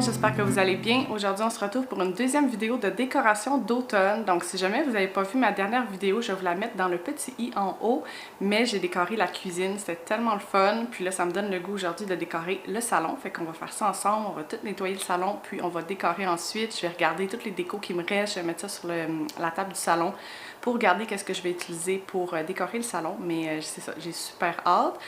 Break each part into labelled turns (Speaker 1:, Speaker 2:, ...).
Speaker 1: monde, j'espère que vous allez bien. Aujourd'hui, on se retrouve pour une deuxième vidéo de décoration d'automne. Donc, si jamais vous n'avez pas vu ma dernière vidéo, je vais vous la mettre dans le petit i en haut. Mais j'ai décoré la cuisine, c'était tellement le fun. Puis là, ça me donne le goût aujourd'hui de décorer le salon. Fait qu'on va faire ça ensemble, on va tout nettoyer le salon, puis on va décorer ensuite. Je vais regarder toutes les décos qui me restent, je vais mettre ça sur la table du salon pour regarder qu'est-ce que je vais utiliser pour décorer le salon. Mais c'est ça, j'ai super hâte.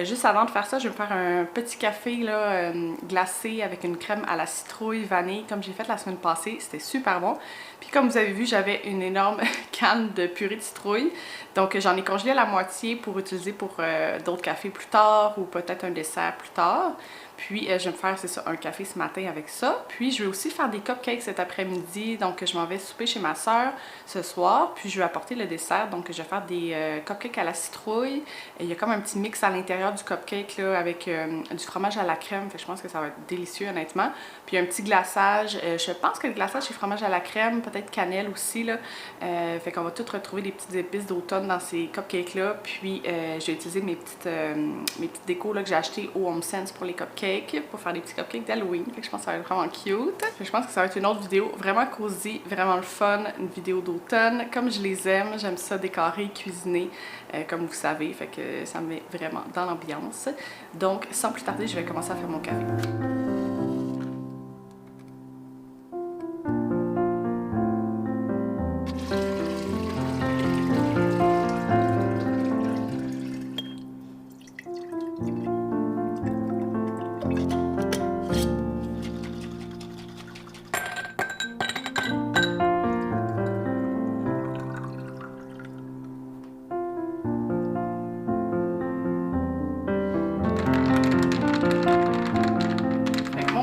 Speaker 1: Juste avant de faire ça, je vais me faire un petit café là, glacé avec une crème à la citrouille, vanille, comme j'ai fait la semaine passée. C'était super bon. Puis comme vous avez vu, j'avais une énorme canne de purée de citrouille. Donc j'en ai congelé la moitié pour utiliser pour d'autres cafés plus tard ou peut-être un dessert plus tard. Puis je vais me faire, c'est ça, un café ce matin avec ça. Puis je vais aussi faire des cupcakes cet après-midi. Donc je m'en vais souper chez ma soeur ce soir. Puis je vais apporter le dessert. Donc je vais faire des cupcakes à la citrouille. Et il y a comme un petit mix à l'intérieur du cupcake là, avec du fromage à la crème. Fait que je pense que ça va être délicieux honnêtement. Puis un petit glaçage. Je pense que le glaçage c'est fromage à la crème, peut-être cannelle aussi là. Fait qu'on va tout retrouver des petites épices d'automne dans ces cupcakes là. Puis je vais utiliser mes petites décos là, que j'ai achetées au HomeSense pour les cupcakes. Pour faire des petits cupcakes d'Halloween. Fait que je pense que ça va être vraiment cute. Je pense que ça va être une autre vidéo vraiment cosy, vraiment le fun, une vidéo d'automne. Comme je les aime, j'aime ça décorer, cuisiner, comme vous savez. Fait que ça me met vraiment dans l'ambiance. Donc, sans plus tarder, je vais commencer à faire mon café.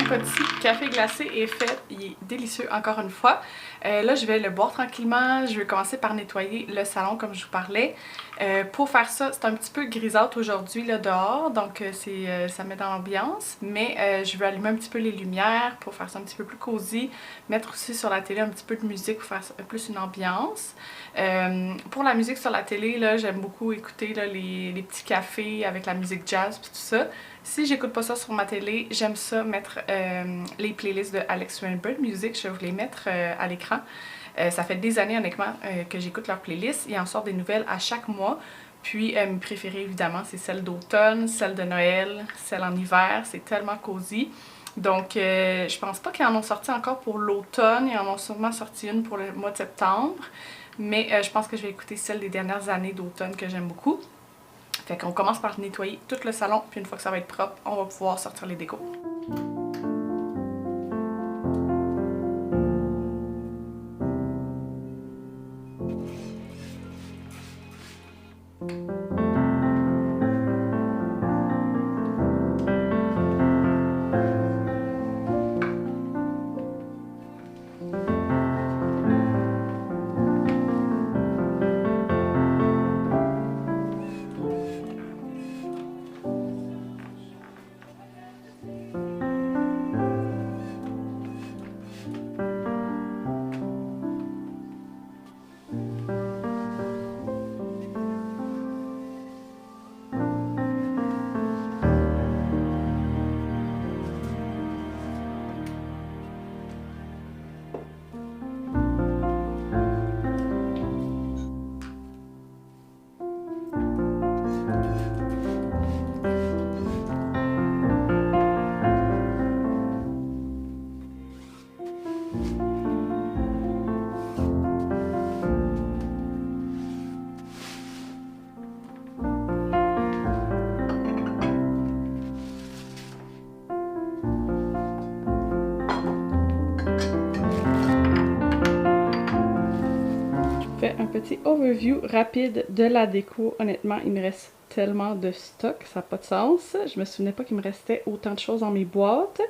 Speaker 1: Petit café glacé est fait, il est délicieux encore une fois. Là je vais le boire tranquillement, je vais commencer par nettoyer le salon comme je vous parlais. Pour faire ça, c'est un petit peu grisâtre aujourd'hui là dehors, donc ça met dans l'ambiance. Mais je vais allumer un petit peu les lumières pour faire ça un petit peu plus cosy. Mettre aussi sur la télé un petit peu de musique pour faire plus une ambiance. Pour la musique sur la télé, là j'aime beaucoup écouter là, les petits cafés avec la musique jazz et tout ça. Si j'écoute pas ça sur ma télé, j'aime ça mettre les playlists de Alex Rainbird Music, je vais vous les mettre à l'écran. Ça fait des années honnêtement que j'écoute leurs playlists, il en sort des nouvelles à chaque mois. Puis mes préférées évidemment c'est celle d'automne, celle de Noël, celle en hiver, c'est tellement cosy. Donc je pense pas qu'ils en ont sorti encore pour l'automne, ils en ont sûrement sorti une pour le mois de septembre. Mais je pense que je vais écouter celle des dernières années d'automne que j'aime beaucoup. Fait qu'on commence par nettoyer tout le salon, puis une fois que ça va être propre, on va pouvoir sortir les décos. Un petit overview rapide de la déco. Honnêtement, il me reste tellement de stock, ça n'a pas de sens. Je me souvenais pas qu'il me restait autant de choses dans mes boîtes.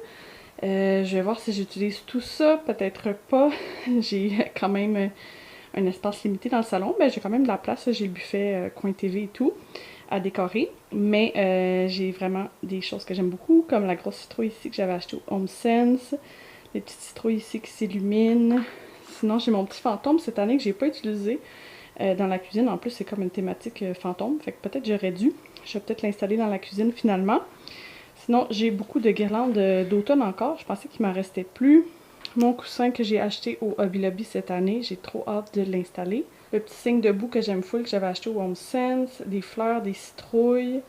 Speaker 1: Je vais voir si j'utilise tout ça, peut-être pas. J'ai quand même un espace limité dans le salon, mais j'ai quand même de la place. J'ai le buffet coin TV et tout à décorer. Mais j'ai vraiment des choses que j'aime beaucoup, comme la grosse citrouille ici que j'avais achetée au HomeSense. Les petites citrouilles ici qui s'illuminent. Sinon, j'ai mon petit fantôme cette année que j'ai pas utilisé dans la cuisine. En plus, c'est comme une thématique fantôme. Fait que peut-être j'aurais dû. Je vais peut-être l'installer dans la cuisine finalement. Sinon, j'ai beaucoup de guirlandes d'automne encore. Je pensais qu'il m'en restait plus. Mon coussin que j'ai acheté au Hobby Lobby cette année, j'ai trop hâte de l'installer. Le petit signe debout que j'aime full que j'avais acheté au HomeSense, des fleurs, des citrouilles.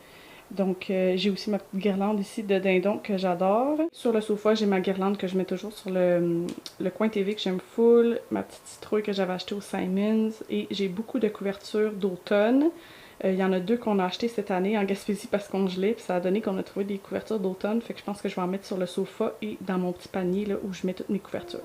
Speaker 1: Donc, j'ai aussi ma petite guirlande ici de dindon que j'adore. Sur le sofa, j'ai ma guirlande que je mets toujours sur le coin TV que j'aime full, ma petite citrouille que j'avais achetée au Simons, et j'ai beaucoup de couvertures d'automne. Il y en a deux qu'on a achetées cette année en Gaspésie parce qu'on gelait, puis ça a donné qu'on a trouvé des couvertures d'automne, fait que je pense que je vais en mettre sur le sofa et dans mon petit panier là, où je mets toutes mes couvertures.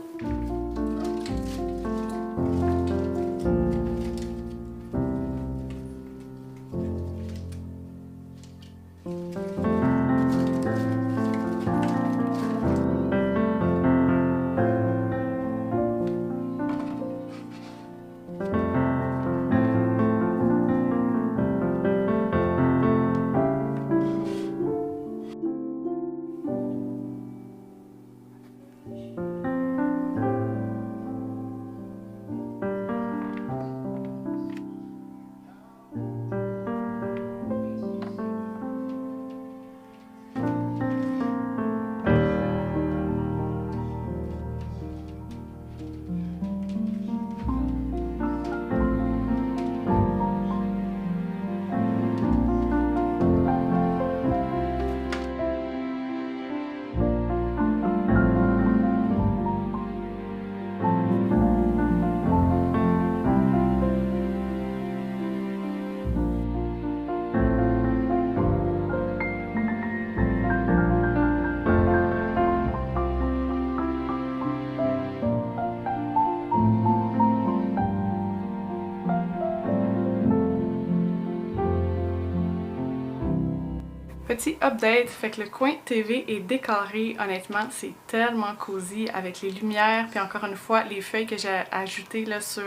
Speaker 1: Petit update, fait que le coin TV est décoré, honnêtement c'est tellement cosy avec les lumières, puis encore une fois les feuilles que j'ai ajoutées là, sur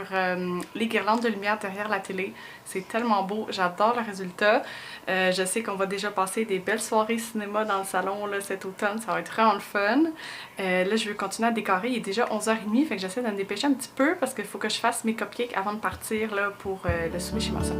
Speaker 1: les guirlandes de lumière derrière la télé, c'est tellement beau, j'adore le résultat. Je sais qu'on va déjà passer des belles soirées cinéma dans le salon là, cet automne, ça va être vraiment le fun. Là je veux continuer à décorer, il est déjà 11h30, fait que j'essaie de me dépêcher un petit peu parce qu'il faut que je fasse mes cupcakes avant de partir là, pour le souper chez ma soeur.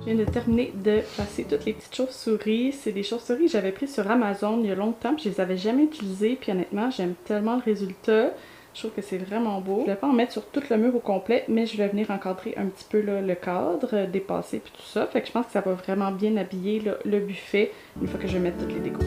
Speaker 1: Je viens de terminer de passer toutes les petites chauves-souris. C'est des chauves-souris que j'avais prises sur Amazon il y a longtemps, puis je les avais jamais utilisées, puis honnêtement, j'aime tellement le résultat. Je trouve que c'est vraiment beau. Je vais pas en mettre sur tout le mur au complet, mais je vais venir encadrer un petit peu là, le cadre, dépasser puis tout ça. Fait que je pense que ça va vraiment bien habiller là, le buffet une fois que je vais mettre toutes les décos.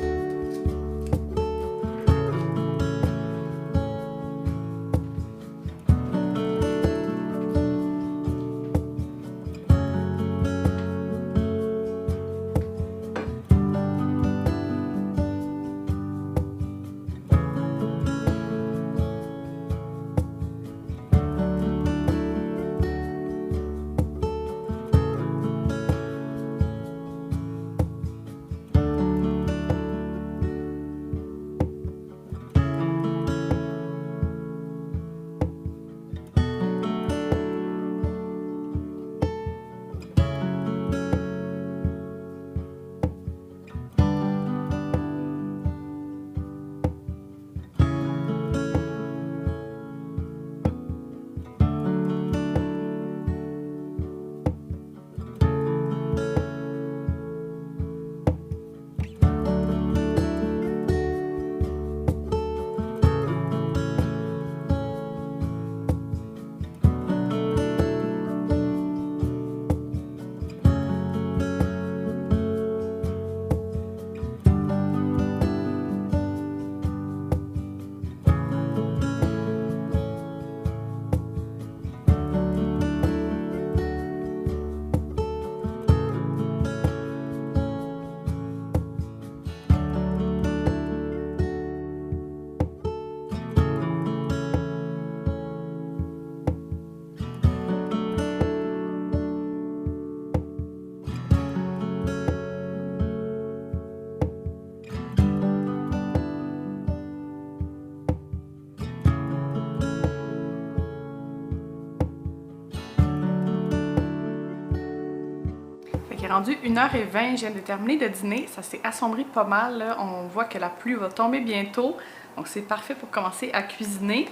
Speaker 1: rendu 1h20, je viens de terminer de dîner, ça s'est assombri pas mal, là. On voit que la pluie va tomber bientôt, donc c'est parfait pour commencer à cuisiner.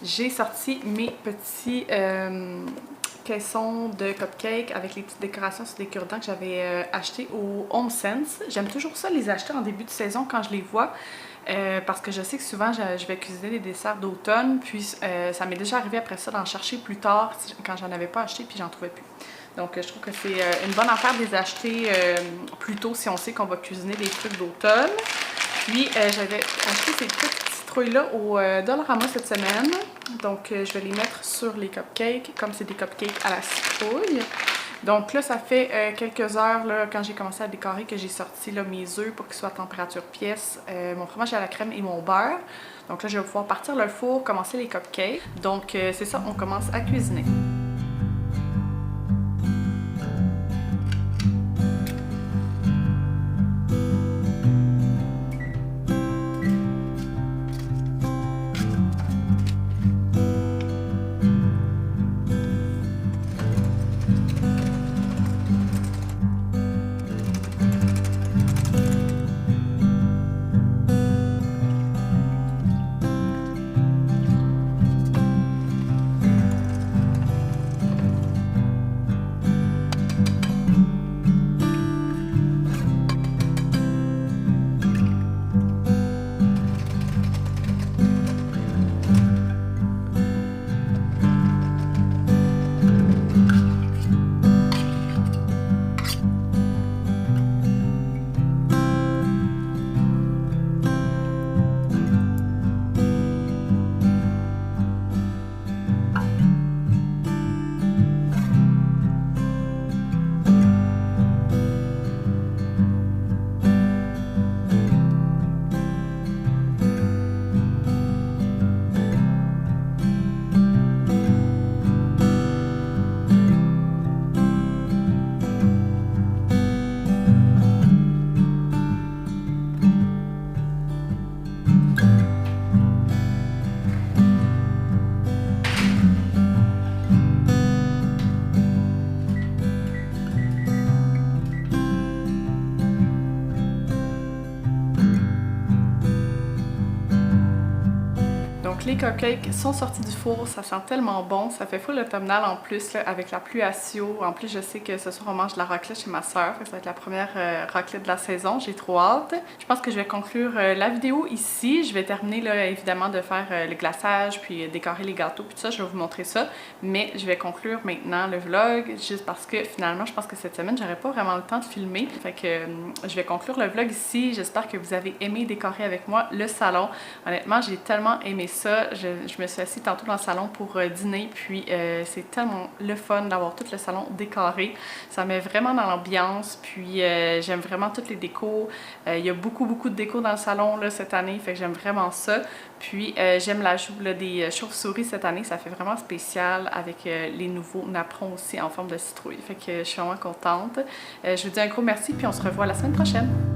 Speaker 1: J'ai sorti mes petits caissons de cupcakes avec les petites décorations sur des cure-dents que j'avais achetés au Home Sense. J'aime toujours ça les acheter en début de saison quand je les vois. Parce que je sais que souvent je vais cuisiner des desserts d'automne, puis ça m'est déjà arrivé après ça d'en chercher plus tard quand j'en avais pas acheté puis j'en trouvais plus. Donc je trouve que c'est une bonne affaire de les acheter plus tôt si on sait qu'on va cuisiner des trucs d'automne. Puis j'avais acheté ces petites citrouilles-là au Dollarama cette semaine. Donc je vais les mettre sur les cupcakes, comme c'est des cupcakes à la citrouille. Donc là, ça fait quelques heures là, quand j'ai commencé à décorer que j'ai sorti là, mes œufs pour qu'ils soient à température pièce, mon fromage à la crème et mon beurre. Donc là, je vais pouvoir partir le four, commencer les cupcakes. Donc c'est ça, on commence à cuisiner. Donc les cupcakes sont sortis du four, ça sent tellement bon, ça fait full automnal en plus là, avec la pluie à Sio. En plus je sais que ce soir on mange de la raclette chez ma soeur, ça va être la première raclette de la saison, j'ai trop hâte. Je pense que je vais conclure la vidéo ici, je vais terminer là évidemment de faire le glaçage puis décorer les gâteaux puis tout ça, je vais vous montrer ça. Mais je vais conclure maintenant le vlog juste parce que finalement je pense que cette semaine j'aurai pas vraiment le temps de filmer. Fait que je vais conclure le vlog ici, j'espère que vous avez aimé décorer avec moi le salon. Honnêtement j'ai tellement aimé ça. Je me suis assise tantôt dans le salon pour dîner, puis c'est tellement le fun d'avoir tout le salon décoré. Ça met vraiment dans l'ambiance, puis j'aime vraiment toutes les décos. Il y a beaucoup de décos dans le salon là, cette année, fait que j'aime vraiment ça. Puis j'aime l'ajout des chauves-souris cette année, ça fait vraiment spécial avec les nouveaux napperons aussi en forme de citrouille. Fait que je suis vraiment contente. Je vous dis un gros merci, puis on se revoit la semaine prochaine.